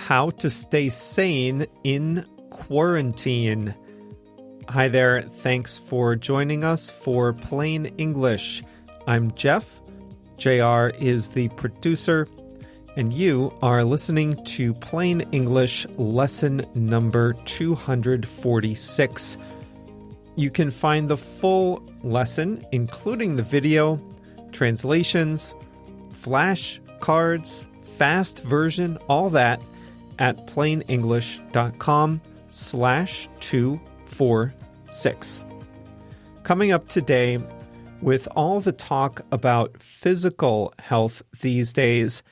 How to stay sane in quarantine. Hi there, thanks for joining us for Plain English. I'm Jeff. JR is the producer, and you are listening to Plain English lesson number 246. You can find the full lesson, including the video, translations, flashcards, fast version, all that, at plainenglish.com/246. Coming up today, with all the talk about physical health these days,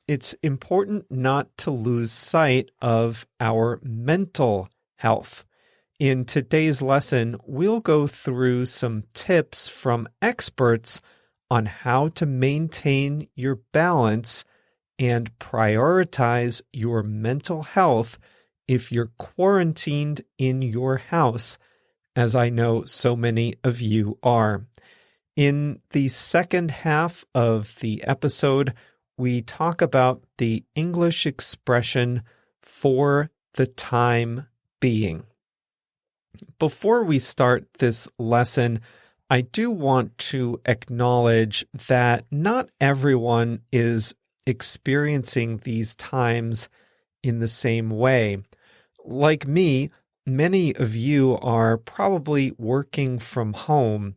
it's important not to lose sight of our mental health. In today's lesson, we'll go through some tips from experts on how to maintain your balance and prioritize your mental health if you're quarantined in your house, as I know so many of you are. In the second half of the episode, we talk about the English expression for the time being. Before we start this lesson, I do want to acknowledge that not everyone is experiencing these times in the same way. Like me, many of you are probably working from home,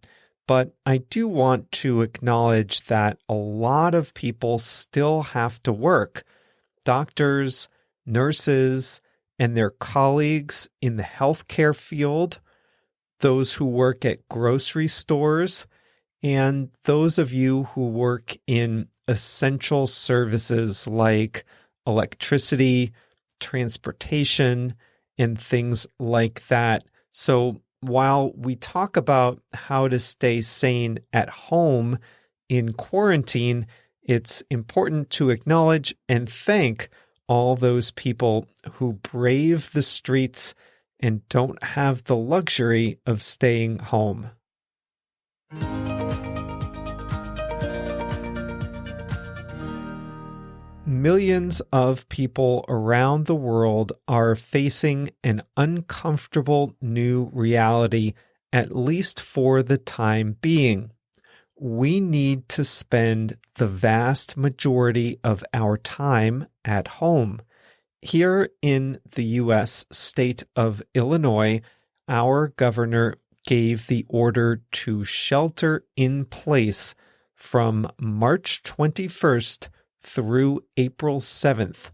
but I do want to acknowledge that a lot of people still have to work. Doctors, nurses, and their colleagues in the healthcare field, those who work at grocery stores, and those of you who work in essential services like electricity, transportation, and things like that. So while we talk about how to stay sane at home in quarantine, it's important to acknowledge and thank all those people who brave the streets and don't have the luxury of staying home. Millions of people around the world are facing an uncomfortable new reality, at least for the time being. We need to spend the vast majority of our time at home. Here in the U.S. state of Illinois, our governor gave the order to shelter in place from March 21st through April 7th.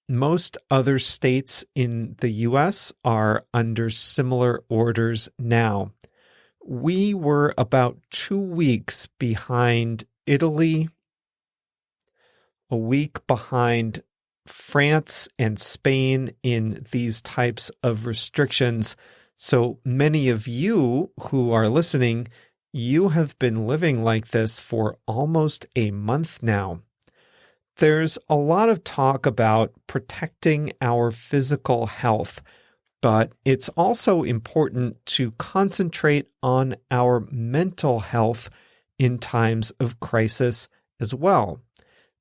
Most other states in the U.S. are under similar orders now. We were about 2 weeks behind Italy, a week behind France and Spain in these types of restrictions. So many of you who are listening, you have been living like this for almost a month now. There's a lot of talk about protecting our physical health, but it's also important to concentrate on our mental health in times of crisis as well.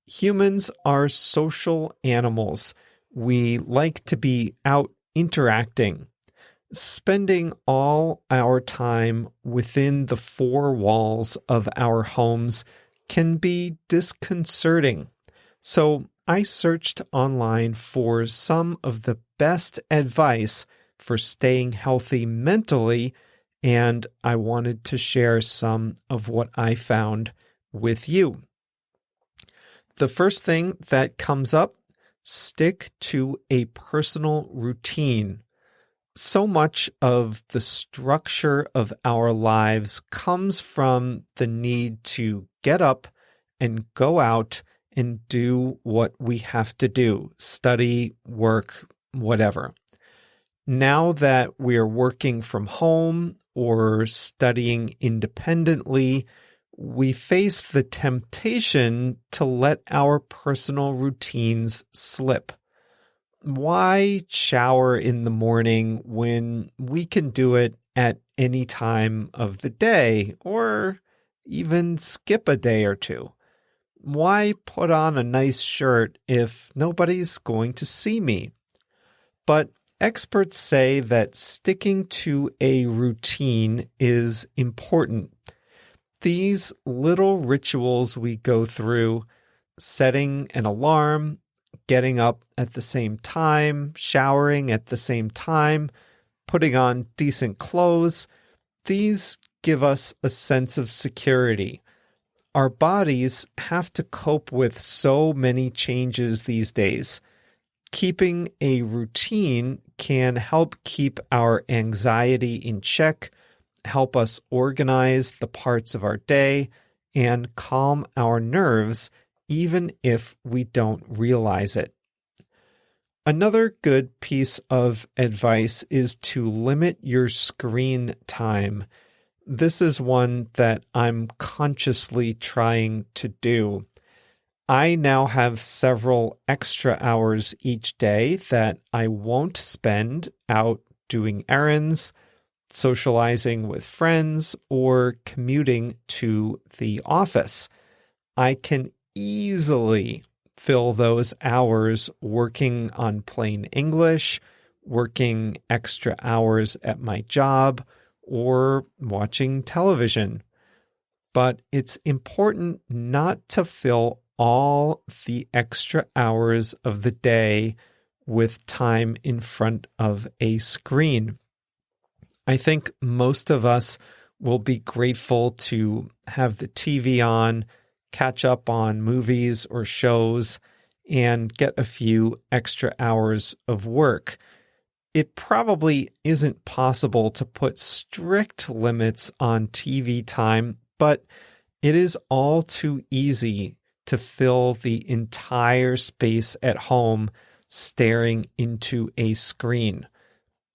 Humans are social animals. We like to be out interacting. Spending all our time within the four walls of our homes can be disconcerting. So I searched online for some of the best advice for staying healthy mentally, and I wanted to share some of what I found with you. The first thing that comes up, stick to a personal routine. So much of the structure of our lives comes from the need to get up and go out and do what we have to do, study, work, whatever. Now that we're working from home or studying independently, we face the temptation to let our personal routines slip. Why shower in the morning when we can do it at any time of the day or even skip a day or two? why put on a nice shirt if nobody's going to see me? But experts say that sticking to a routine is important. These little rituals we go through, setting an alarm, getting up at the same time, showering at the same time, putting on decent clothes, these give us a sense of security. Our bodies have to cope with so many changes these days. Keeping a routine can help keep our anxiety in check, help us organize the parts of our day, and calm our nerves, even if we don't realize it. Another good piece of advice is to limit your screen time. This is one that I'm consciously trying to do. I now have several extra hours each day that I won't spend out doing errands, socializing with friends, or commuting to the office. I can easily fill those hours working on plain English, working extra hours at my job, or watching television. But it's important not to fill all the extra hours of the day with time in front of a screen. I think most of us will be grateful to have the TV on, catch up on movies or shows, and get a few extra hours of work. It probably isn't possible to put strict limits on TV time, but it is all too easy to fill the entire space at home staring into a screen.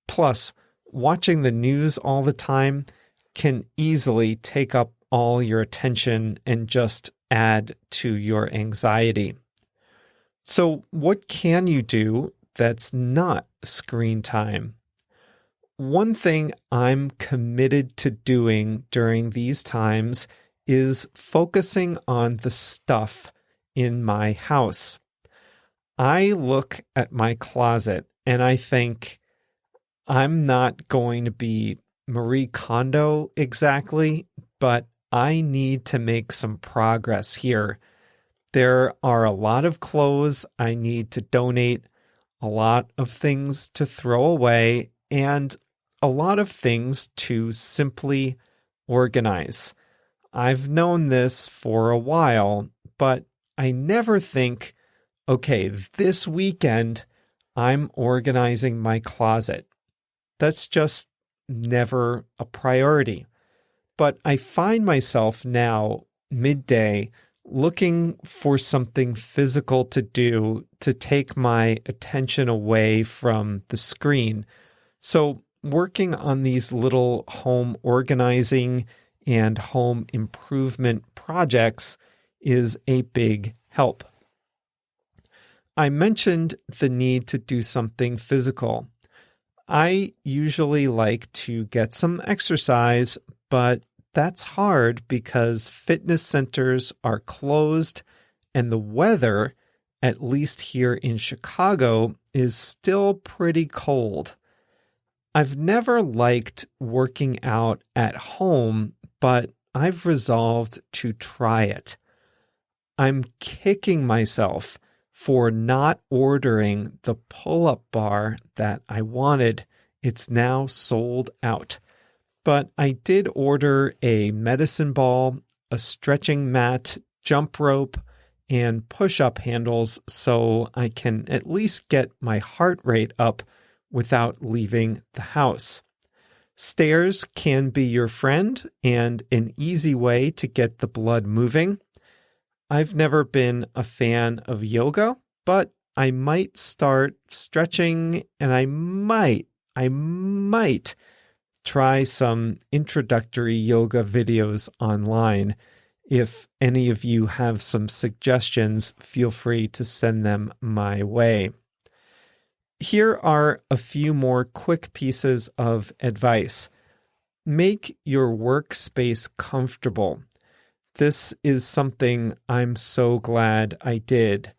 Plus, watching the news all the time can easily take up all your attention and just add to your anxiety. So, what can you do that's not screen time? One thing I'm committed to doing during these times is focusing on the stuff in my house. I look at my closet and I think, I'm not going to be Marie Kondo exactly, but I need to make some progress here. There are a lot of clothes I need to donate, a lot of things to throw away, and a lot of things to simply organize. I've known this for a while, but I never think, okay, this weekend I'm organizing my closet. That's just never a priority. But I find myself now, midday, looking for something physical to do to take my attention away from the screen. So working on these little home organizing and home improvement projects is a big help. I mentioned the need to do something physical. I usually like to get some exercise, but that's hard because fitness centers are closed and the weather, at least here in Chicago, is still pretty cold. I've never liked working out at home, but I've resolved to try it. I'm kicking myself for not ordering the pull-up bar that I wanted. It's now sold out. But I did order a medicine ball, a stretching mat, jump rope, and push-up handles so I can at least get my heart rate up without leaving the house. Stairs can be your friend and an easy way to get the blood moving. I've never been a fan of yoga, but I might start stretching and I might try some introductory yoga videos online. If any of you have some suggestions, feel free to send them my way. Here are a few more quick pieces of advice. Make your workspace comfortable. This is something I'm so glad I did.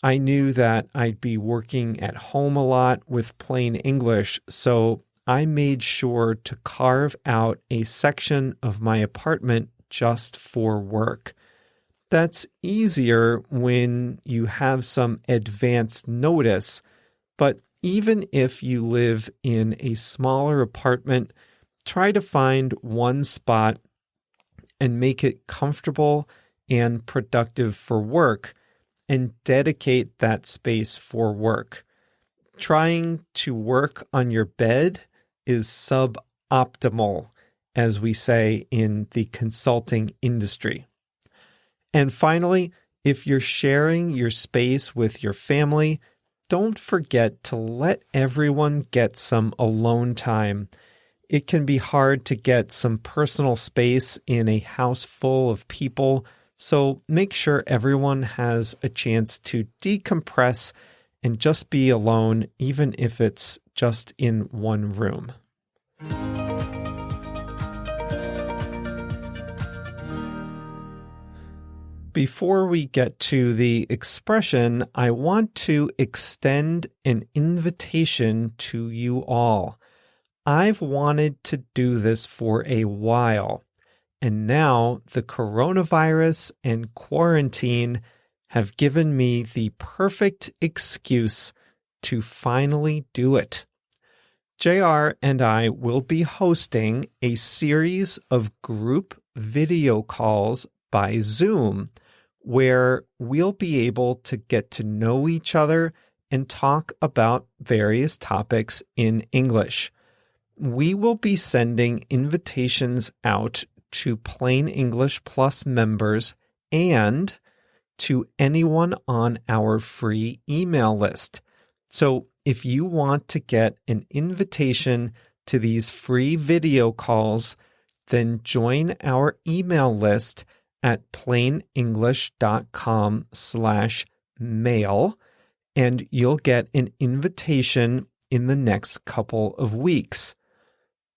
I knew that I'd be working at home a lot with plain English, so I made sure to carve out a section of my apartment just for work. That's easier when you have some advance notice, but even if you live in a smaller apartment, try to find one spot and make it comfortable and productive for work, and dedicate that space for work. Trying to work on your bed is suboptimal, as we say in the consulting industry. And finally, if you're sharing your space with your family, don't forget to let everyone get some alone time. It can be hard to get some personal space in a house full of people, so make sure everyone has a chance to decompress and just be alone, even if it's just in one room. Before we get to the expression, I want to extend an invitation to you all. I've wanted to do this for a while, and now the coronavirus and quarantine have given me the perfect excuse to finally do it. JR and I will be hosting a series of group video calls by Zoom, where we'll be able to get to know each other and talk about various topics in English. We will be sending invitations out to Plain English Plus members and to anyone on our free email list. So if you want to get an invitation to these free video calls, then join our email list at plainenglish.com/mail, and you'll get an invitation in the next couple of weeks.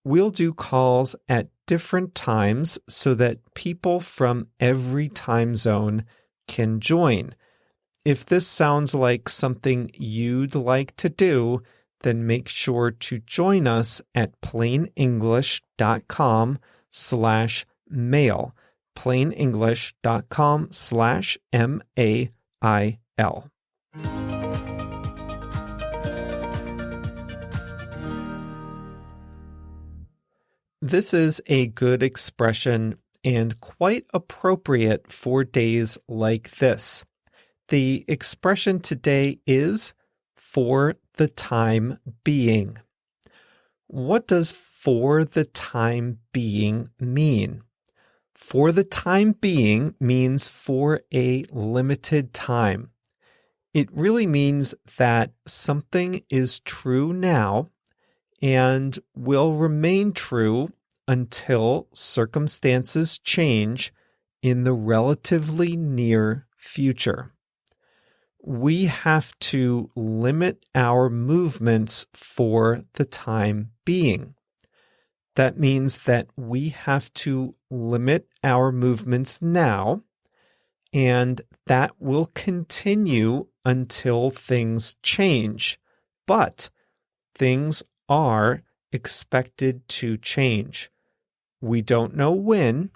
We'll do calls at different times so that people from every time zone can join. If this sounds like something you'd like to do, then make sure to join us at plainenglish.com/mail. plainenglish.com/mail. This is a good expression and quite appropriate for days like this. The expression today is for the time being. What does for the time being mean? For the time being means for a limited time. It really means that something is true now and will remain true until circumstances change in the relatively near future. We have to limit our movements for the time being. That means that we have to limit our movements now, and that will continue until things change. But things are expected to change. We don't know when,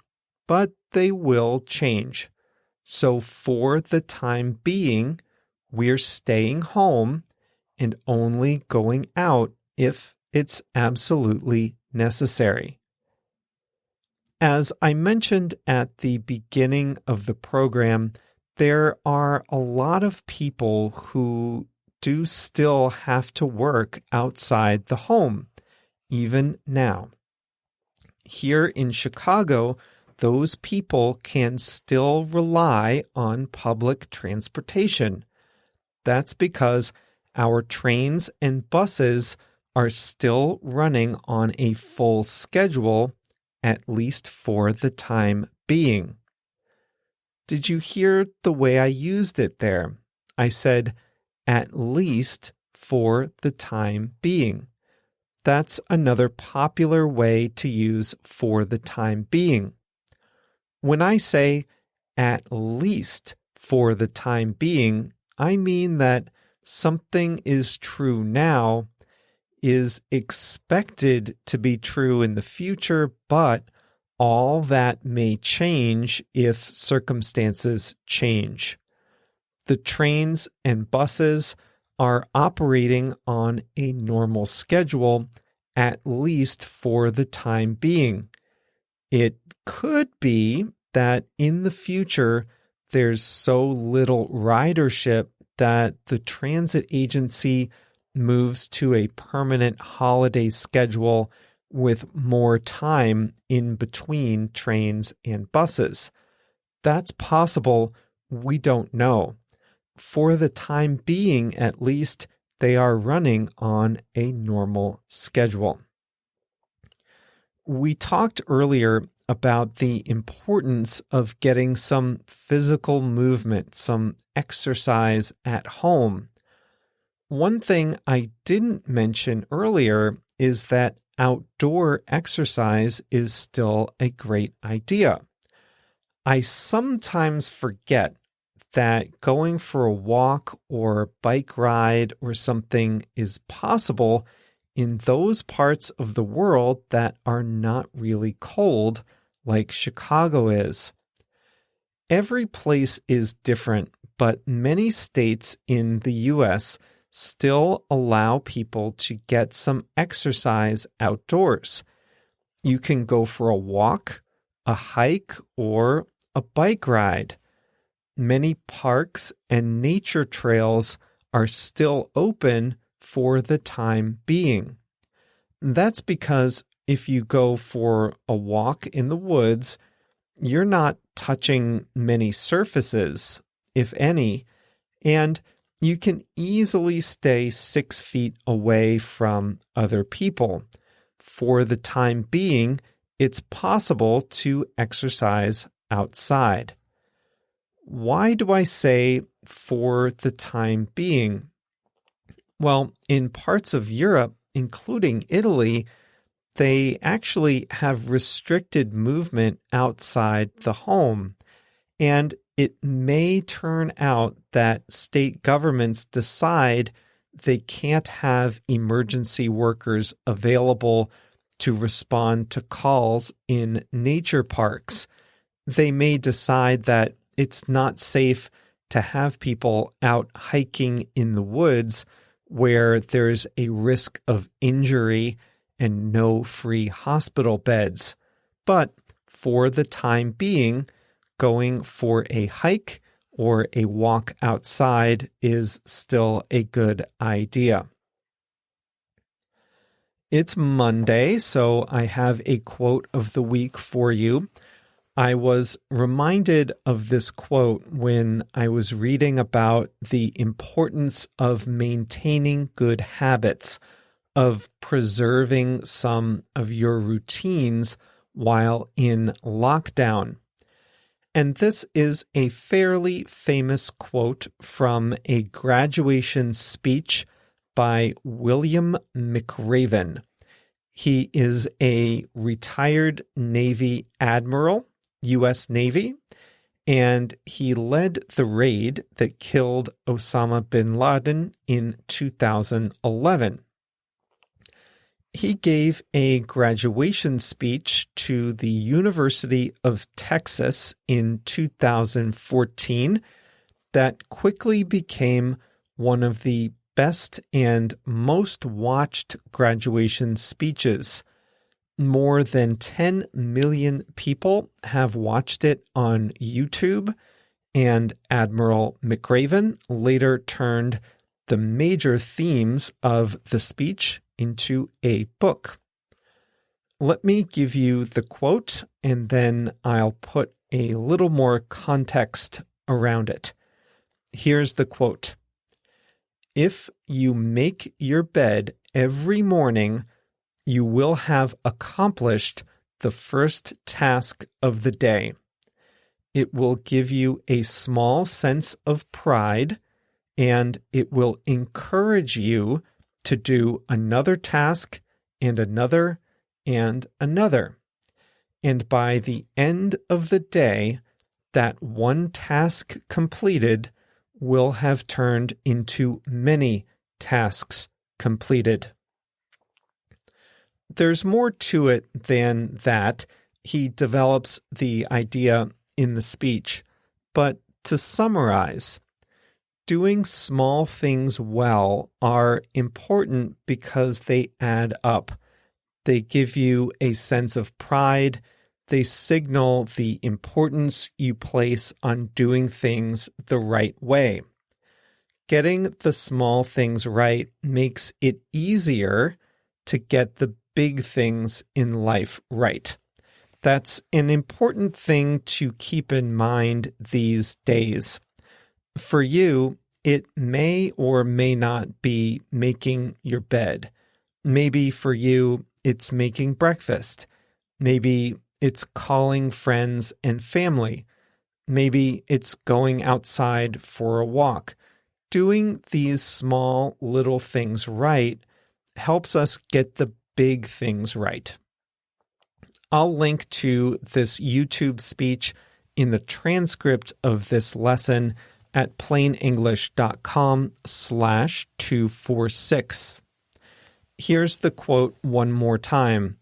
but they will change. So for the time being, we're staying home and only going out if it's absolutely necessary. As I mentioned at the beginning of the program, there are a lot of people who do still have to work outside the home, even now. Here in Chicago, those people can still rely on public transportation. That's because our trains and buses are still running on a full schedule, at least for the time being. Did you hear the way I used it there? I said, at least for the time being. That's another popular way to use for the time being. When I say at least for the time being, I mean that something is true now, is expected to be true in the future, but all that may change if circumstances change. The trains and buses are operating on a normal schedule, at least for the time being. It could be that in the future, there's so little ridership that the transit agency moves to a permanent holiday schedule with more time in between trains and buses. That's possible. We don't know. For the time being, at least, they are running on a normal schedule. We talked earlier about the importance of getting some physical movement, some exercise at home. One thing I didn't mention earlier is that outdoor exercise is still a great idea. I sometimes forget that going for a walk or bike ride or something is possible in those parts of the world that are not really cold, like Chicago is. Every place is different, but many states in the U.S. still allow people to get some exercise outdoors. You can go for a walk, a hike, or a bike ride. Many parks and nature trails are still open for the time being. That's because if you go for a walk in the woods, you're not touching many surfaces, if any, and you can easily stay 6 feet away from other people. For the time being, it's possible to exercise outside. Why do I say for the time being? Well, in parts of Europe, including Italy, they actually have restricted movement outside the home. And it may turn out that state governments decide they can't have emergency workers available to respond to calls in nature parks. They may decide that it's not safe to have people out hiking in the woods where there's a risk of injury and no free hospital beds. But for the time being, going for a hike or a walk outside is still a good idea. It's Monday, so I have a quote of the week for you. I was reminded of this quote when I was reading about the importance of maintaining good habits, of preserving some of your routines while in lockdown. And this is a fairly famous quote from a graduation speech by William McRaven. He is a retired Navy admiral, U.S. Navy, and he led the raid that killed Osama bin Laden in 2011. He gave a graduation speech to the University of Texas in 2014 that quickly became one of the best and most watched graduation speeches. More than 10 million people have watched it on YouTube, and Admiral McRaven later turned the major themes of the speech into a book. Let me give you the quote, and then I'll put a little more context around it. Here's the quote. If you make your bed every morning, you will have accomplished the first task of the day. It will give you a small sense of pride, and it will encourage you to do another task and another and another. And by the end of the day, that one task completed will have turned into many tasks completed. There's more to it than that. He develops the idea in the speech. But to summarize, doing small things well are important because they add up. They give you a sense of pride. They signal the importance you place on doing things the right way. Getting the small things right makes it easier to get the big things in life right. That's an important thing to keep in mind these days. For you, it may or may not be making your bed. Maybe for you, it's making breakfast. Maybe it's calling friends and family. Maybe it's going outside for a walk. Doing these small little things right helps us get the big things right. I'll link to this YouTube speech in the transcript of this lesson at plainenglish.com/246. Here's the quote one more time.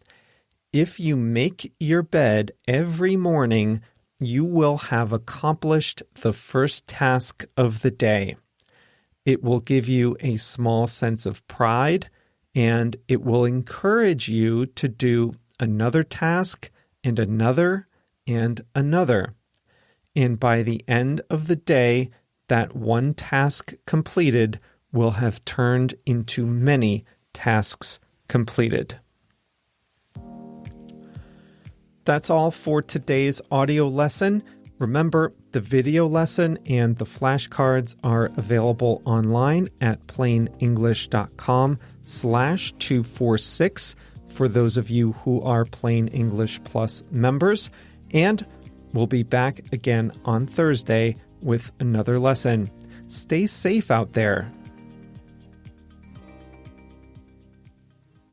If you make your bed every morning, you will have accomplished the first task of the day. It will give you a small sense of pride, and it will encourage you to do another task and another and another. And by the end of the day, that one task completed will have turned into many tasks completed. That's all for today's audio lesson. Remember, the video lesson and the flashcards are available online at plainenglish.com/246 for those of you who are Plain English Plus members. And we'll be back again on Thursday with another lesson. Stay safe out there.